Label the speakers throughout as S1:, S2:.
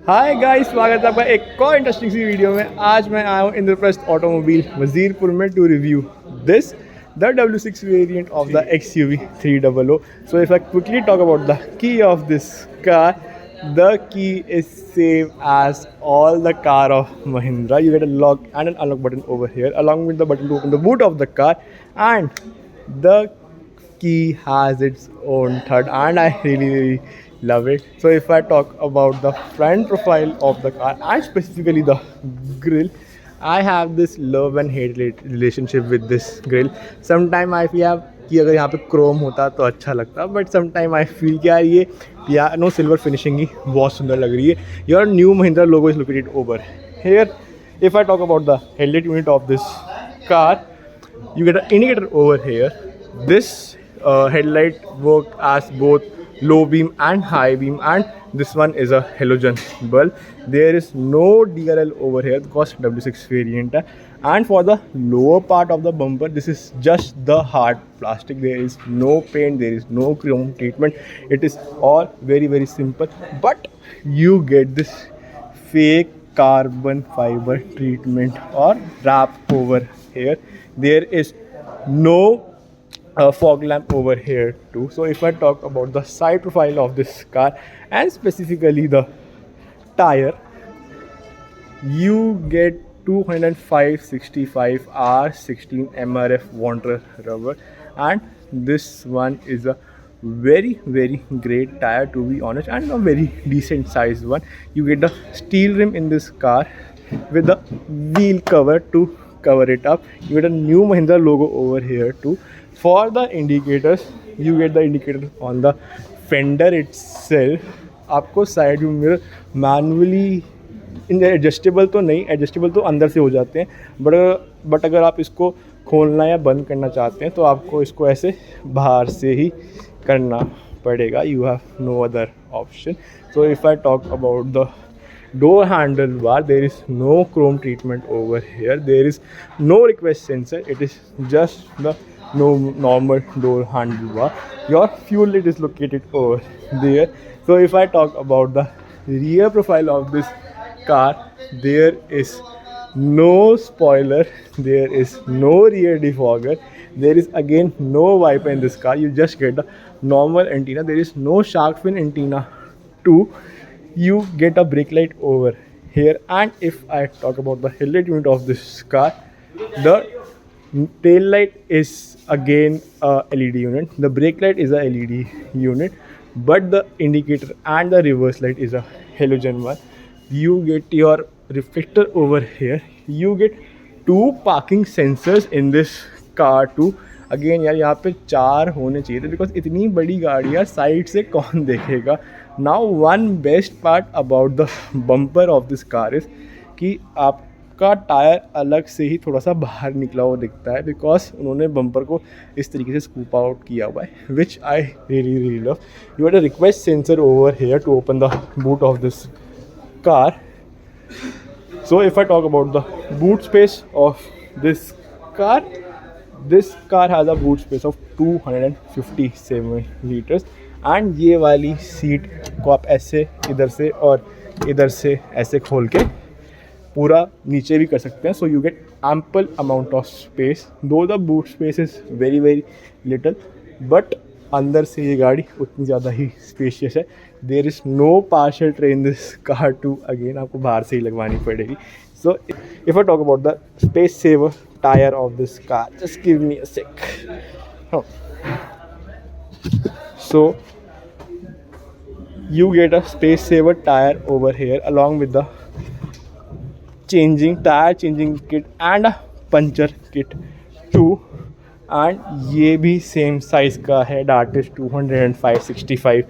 S1: Hi guys, स्वागत है आपका एक और इंटरेस्टिंग सी वीडियो में। आज मैं आया हूँ इंद्रप्रस्थ ऑटोमोबाइल वजीरपुर में to review this the W6 variant of the XUV 300. So if I quickly talk about the key of this car, the key is same as all the car of Mahindra. You get a lock and an unlock button over here along with the button to open the boot of the car, and the key has its own third, and I really love it. So if I talk about the front profile of the car and specifically the grille, I have this love and hate relationship with this grill. Sometime I feel कि अगर यहाँ पे Chrome होता तो अच्छा लगता, but sometime I feel कि यार ये पियानो सिल्वर फिनिशिंग ही बहुत सुंदर लग रही है. Your new Mahindra logo is located over here. If I talk about the headlight unit of this car, you get an indicator over here. This headlight work as both low beam and high beam, and this one is a halogen bulb. There is no DRL over here because W6 variant, and for the lower part of the bumper, this is just the hard plastic. There is no paint, there is no chrome treatment. It is all very simple, but you get this fake carbon fiber treatment or wrap over here. There is no fog lamp over here too. So if I talk about the side profile of this car and specifically the tire, you get 205/65 R16 MRF Wanderer rubber, and this one is a very great tire, to be honest, and a very decent sized one. You get the steel rim in this car with the wheel cover to cover it up. You get a new Mahindra logo over here too. For the indicators, you get the indicator on the fender itself. आपको side view mirror manually adjustable तो नहीं, adjustable तो अंदर से हो जाते हैं, but अगर आप इसको खोलना या बंद करना चाहते हैं तो आपको इसको ऐसे बाहर से ही करना पड़ेगा. You have no other option. So if I talk about the door handlebar, there is no chrome treatment over here. There is no request sensor. It is just the normal door handlebar. Your fuel lid is located over there. So if I talk about the rear profile of this car, there is no spoiler, there is no rear defogger, there is again no wiper in this car. You just get the normal antenna. There is no shark fin antenna too. You get a brake light over here. And if I talk about the headlight unit of this car, the tail light is again a LED unit, the brake light is a LED unit, but the indicator and the reverse light is a halogen one. You get your reflector over here. You get 2 parking sensors in this car too. Again यार यहाँ पे 4 होने चाहिए थे, because इतनी बड़ी गाड़ी यार साइड से कौन देखेगा. Now one best part about the bumper of this car is कि आपका टायर अलग से ही थोड़ा सा बाहर निकला हुआ दिखता है, बिकॉज उन्होंने बम्पर को इस तरीके से स्कूप आउट किया हुआ है, which I really love. You have a request sensor over here to open the boot of this car. So if I talk about the boot space of this car, this car has a boot space of 257 liters, and ये वाली seat को आप ऐसे इधर से और इधर से ऐसे खोल के पूरा नीचे भी कर सकते हैं. So you get ample amount of space. Though the boot space is very little, but अंदर से ये गाड़ी उतनी ज़्यादा ही स्पेशियस है. There is no partial tray in this car too. Again आपको बाहर से ही लगवानी पड़ेगी. So if I talk about the space saver tire of this car, just give me a sec. Oh. So you get a space saver tire over here along with the tire changing kit and a puncture kit too. And ये भी same size का है. That is 205/65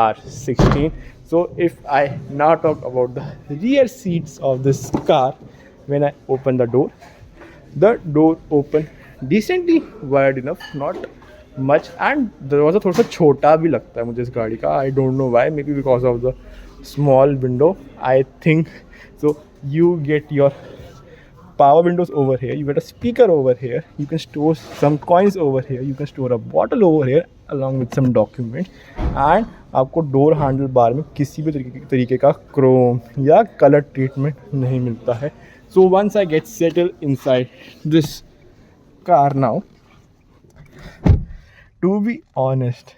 S1: R16. So if I now talk about the rear seats of this car, when I open the door open decently wide enough, not much, and दरवाज़ा थोड़ा सा छोटा भी लगता है मुझे इस गाड़ी का. I don't know why, maybe because of the small window, I think. So you get your power windows over here, you get a speaker over here, you can store some coins over here, you can store a bottle over here along with some documents, and आपको door handle bar में किसी भी तरीके का Chrome या colour treatment नहीं मिलता है. So once I get settle inside this car now, to be honest,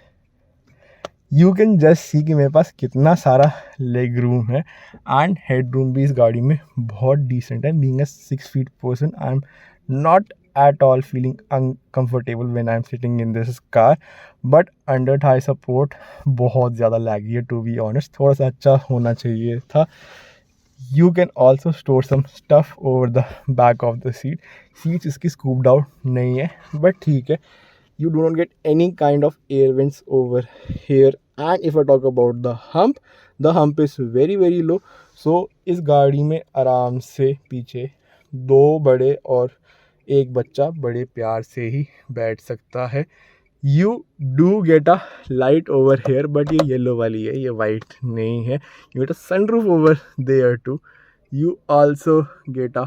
S1: you can just see कि मेरे पास कितना सारा लेग रूम है एंड हेड रूम भी इस गाड़ी में बहुत डिसेंट है. Being a 6 feet person, I am not at all feeling uncomfortable when I'm sitting in this car. But under Thai support बहुत ज़्यादा लैगी है, टू बी ऑनेस्ट. थोड़ा सा अच्छा होना चाहिए था. You can also store some stuff over the back of the seat. Seats इसकी स्कूप्ड आउट नहीं है, बट ठीक है. You do not get any kind of air vents over here. And if I talk about the hump is very very low. So इस गाड़ी में आराम से पीछे 2 बड़े और एक बच्चा बड़े प्यार से ही बैठ सकता है. You do get a light over here, but ये येलो वाली है, ये वाइट नहीं है. You get a sunroof over there too. You also get a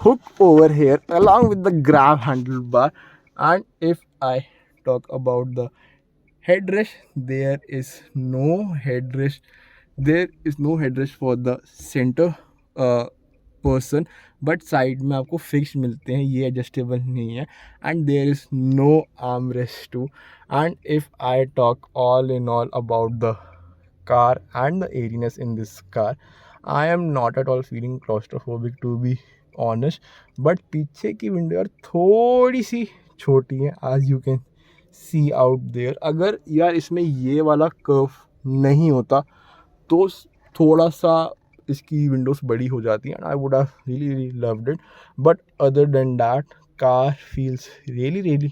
S1: hook over here along with the grab handlebar. And if I talk about the headrest, there is no headrest for the center person, but side में आपको fix मिलते हैं, ये adjustable नहीं है. And there is no arm rest too. And if I talk all in all about the car and the airiness in this car, I am not at all feeling claustrophobic, to be honest. But पीछे की window यार थोड़ी सी छोटी है, as you can see out there. अगर यार इसमें ये वाला कर्व नहीं होता तो थोड़ा सा इसकी विंडोज बड़ी हो जाती हैं. I would have really loved it. But other than that, car feels really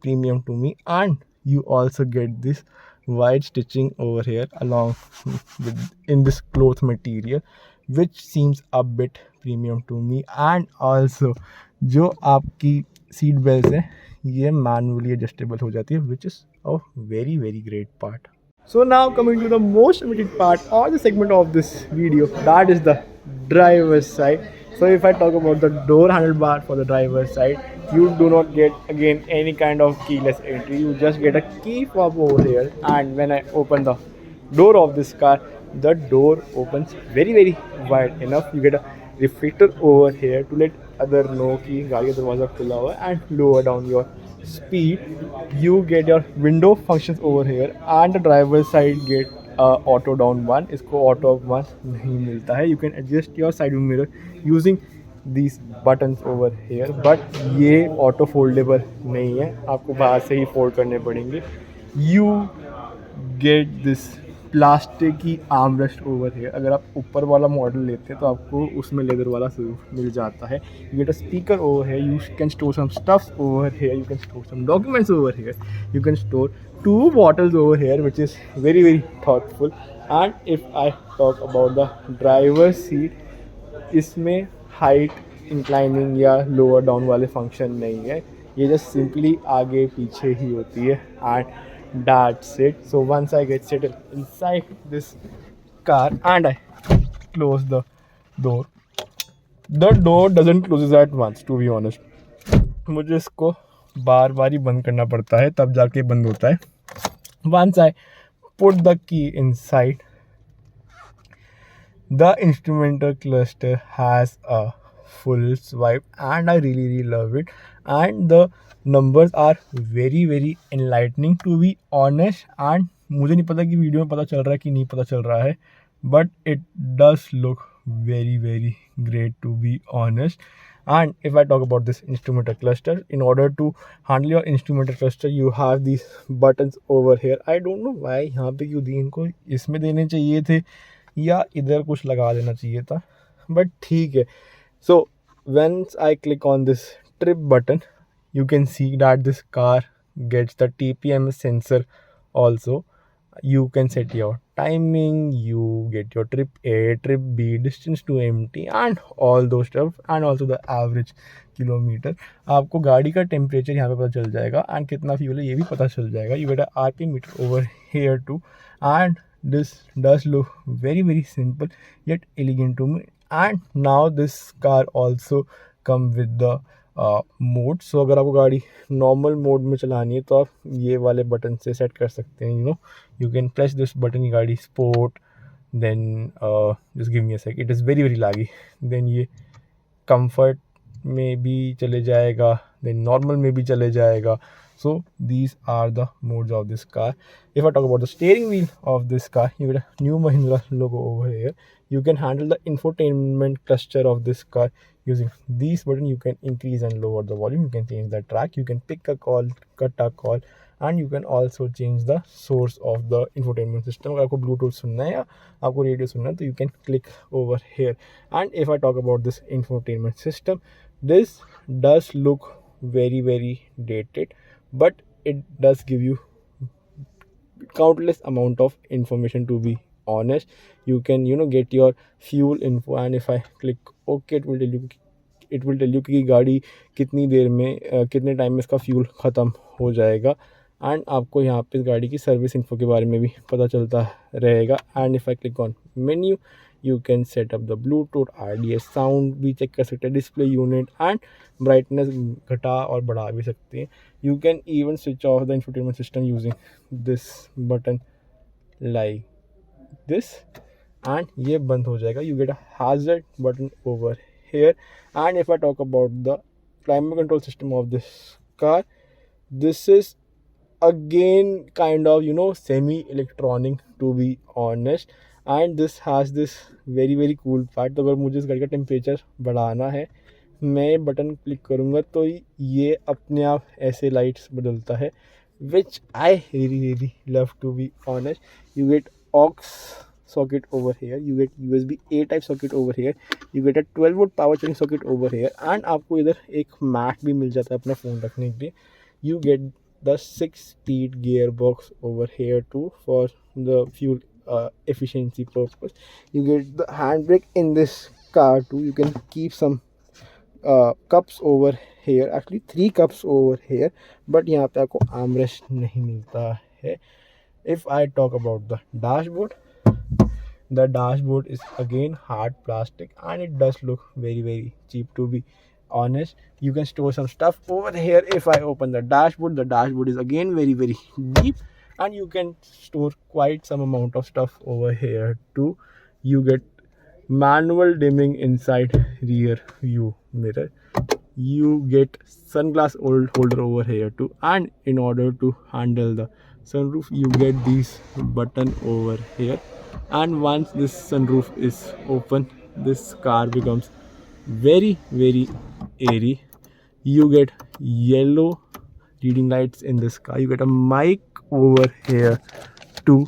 S1: premium to me. And you also get this white stitching over here along with in this cloth material, which seems a bit premium to me. And also जो आपकी seat belt है ये manually adjustable हो जाती है, which is a very great part. So now coming to the most awaited part or the segment of this video, that is the driver's side. So if I talk about the door handlebar for the driver's side, you do not get again any kind of keyless entry. You just get a key fob over here, and when I open the door of this car, the door opens very wide enough. You get a reflector over here to let other know कि गाड़ी का दरवाज़ा खुला हुआ है, and lower down your speed. You get your window functions over here, and the driver's side get auto down 1. इसको auto up 1 नहीं मिलता है. You can adjust your side view mirror using these buttons over here, but ये auto foldable नहीं है, आपको बाहर से ही फोल्ड करने पड़ेंगे. You get this प्लास्टिक की आर्म रेस्ट ओवर है. अगर आप ऊपर वाला मॉडल लेते हैं तो आपको उसमें लेदर वाला मिल जाता है. You get a speaker over here. You can store some stuffs over here. You can store some documents over here. You can store 2 bottles over here, which is very thoughtful. And if I talk about the driver's seat, इसमें height inclining या lower down वाले function नहीं है. ये just simply आगे पीछे ही होती है. And that's it. So once I get settled inside this car and I close the door doesn't closes at once, to be honest. मुझे इसको बार ही बंद करना पड़ता है, तब जाके बंद होता है. Once I put the key inside, the instrumental cluster has a full swipe and I really love it. And the numbers are very enlightening, to be honest. And मुझे नहीं पता कि वीडियो में पता चल रहा है कि नहीं पता चल रहा है, but it does look very great, to be honest. And if I talk about this instrumental cluster, in order to handle your instrumental cluster, you have these buttons over here. I don't know why यहाँ पे क्यों दिए, इनको इसमें देने चाहिए थे या इधर कुछ लगा देना चाहिए था, बट ठीक है. So once I click on this trip button, you can see that this car gets the TPM sensor also. You can set your timing, you get your trip A, trip B, distance to empty and all those stuff, and also the average kilometre. आपको गाड़ी का temperature यहाँ पे पता चल जाएगा and कितना fuel है ये भी पता चल जाएगा. You get a RPM meter ओवर here too, and this does look very simple yet elegant to me. And now this car also come with the mode. So अगर आपको गाड़ी नॉर्मल मोड में चलानी है तो आप ये वाले बटन से सेट कर सकते हैं, you can press this button, की गाड़ी sport, then just give me a sec, it is very very laggy. Then ये कंफर्ट में भी चले जाएगा, देन नॉर्मल में भी चले जाएगा। So these are the modes of this car. If I talk about the steering wheel of this car, you get a new Mahindra logo over here. You can handle the infotainment cluster of this car using these buttons. You can increase and lower the volume, you can change the track, you can pick a call, cut a call, and you can also change the source of the infotainment system. अगर आपको Bluetooth सुनना है या आपको radio सुनना है तो you can click over here. And if I talk about this infotainment system, this does look very very dated, but it does give you countless amount of information, to be honest. You can get your fuel info, and if I click OK, it will tell you कि गाड़ी कितनी देर में कितने time में इसका fuel ख़त्म हो जाएगा। एंड आपको यहाँ पे इस गाड़ी की सर्विस इन्फो के बारे में भी पता चलता रहेगा। And if I click on menu, you can set up the Bluetooth, RDS sound भी चेक कर सकते हैं, डिस्प्ले यूनिट एंड ब्राइटनेस घटा और बढ़ा भी सकते हैं। You can even switch off the infotainment system using this button like this, and ये बंद हो जाएगा। You get a hazard button over here. And if I talk about the climate control system of this car, this is again kind of semi electronic, to be honest. And this has this very very cool part. तो अगर मुझे इस गाड़ी का temperature बढ़ाना है, मैं button click करूँगा तो ये अपने आप ऐसे लाइट्स बदलता है, which I really really love, to be honest. You get aux socket over here, you get USB A type socket over here, you get a 12 volt power charging socket over here, and आपको इधर एक mat भी मिल जाता है अपना phone रखने के लिए. You get the 6-speed gearbox over here too for the fuel efficiency purpose. You get the handbrake in this car too. You can keep some cups over here, actually 3 cups over here, but यहाँ पे आपको armrest नहीं मिलता है. If I talk about the dashboard is again hard plastic, and it does look very very cheap, to be honest. You can store some stuff over here. If I open the dashboard is again very very deep, and you can store quite some amount of stuff over here too. You get manual dimming inside rear view mirror. You get sunglass holder over here too, and in order to handle the sunroof, you get this button over here. And once this sunroof is open, this car becomes very very airy. You get yellow reading lights in this car. You get a mic over here too.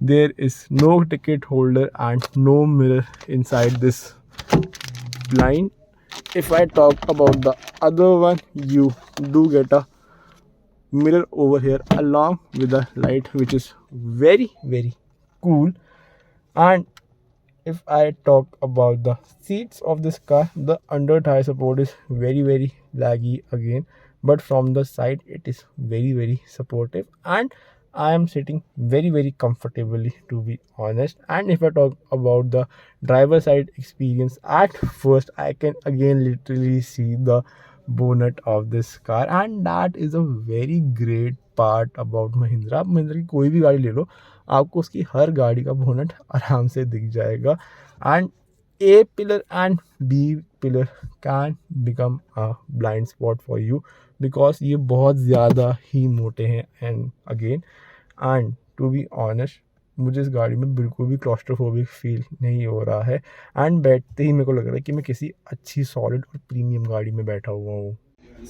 S1: There is no ticket holder and no mirror inside this blind. If I talk about the other one, you do get a mirror over here along with the light, which is very very cool. And if I talk about the seats of this car, the under tire support is very very laggy again, but from the side it is very very supportive, and I am sitting very very comfortably, to be honest. And if I talk about the driver side experience, at first I can again literally see the bonnet of this car, and that is a very great part about Mahindra. आप महिंद्रा की कोई भी गाड़ी ले लो, आपको उसकी हर गाड़ी का बोनट आराम से दिख जाएगा. And A pillar and B pillar can become a blind spot for you because ये बहुत ज़्यादा ही मोटे हैं. And again and to be honest, मुझे इस गाड़ी में बिल्कुल भी क्लॉस्ट्रोफोबिक फील नहीं हो रहा है. एंड बैठते ही मेरे को लग रहा है कि मैं किसी अच्छी सॉलिड और प्रीमियम गाड़ी में बैठा हुआ हूँ.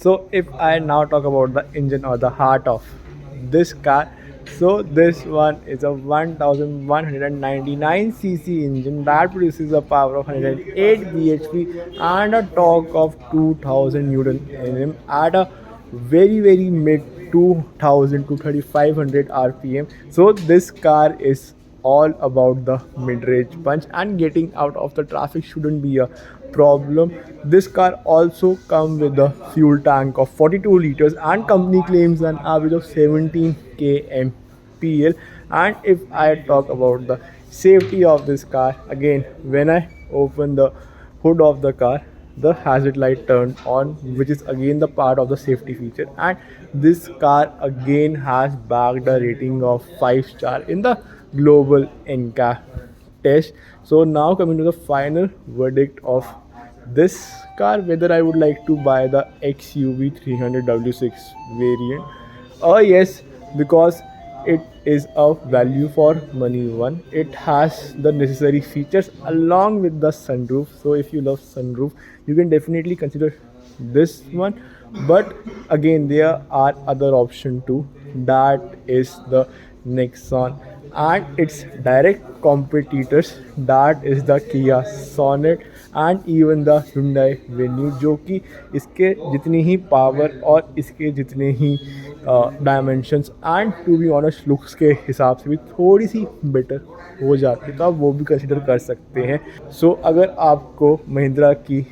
S1: So if I now talk about the engine or the heart of this car, so this one is a 1199 cc engine that produces a power of 108 bhp and a torque of 2000 newton nm at a very very mid 2000 to 3500 rpm. So this car is all about the mid-range punch, and getting out of the traffic shouldn't be a problem. This car also comes with a fuel tank of 42 liters and company claims an average of 17 kmpl. And if I talk about the safety of this car, again when I open the hood of the car, the hazard light turned on, which is again the part of the safety feature. And this car again has bagged a rating of 5 star in the global NCAP test. So now coming to the final verdict of this car, whether I would like to buy the XUV 300 W6 variant. Yes, because it is a value for money one. It has the necessary features along with the sunroof. So if you love sunroof, you can definitely consider this one. But again, there are other option too. That is the Nexon and its direct competitors, that is the Kia Sonet and even the Hyundai Venue, जो कि इसके जितनी ही power और इसके जितने ही dimensions and to be honest looks के हिसाब से भी थोड़ी सी बेटर हो जाती है, तो आप वो भी कंसिडर कर सकते हैं. सो अगर आपको महिंद्रा की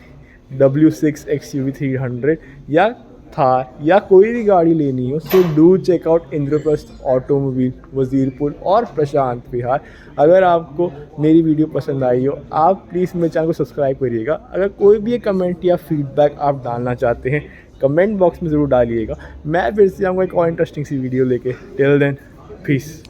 S1: W6 XUV 300 या थार या कोई भी गाड़ी लेनी हो, so do check out Indraprastha automobile Wazirpur और प्रशांत विहार. अगर आपको मेरी वीडियो पसंद आई हो, आप प्लीज़ मेरे चैनल को सब्सक्राइब करिएगा. अगर कोई भी कमेंट या फीडबैक आप डालना चाहते हैं, कमेंट बॉक्स में ज़रूर डालिएगा. मैं फिर से आऊँगा एक और इंटरेस्टिंग सी वीडियो लेके. Till then, piece.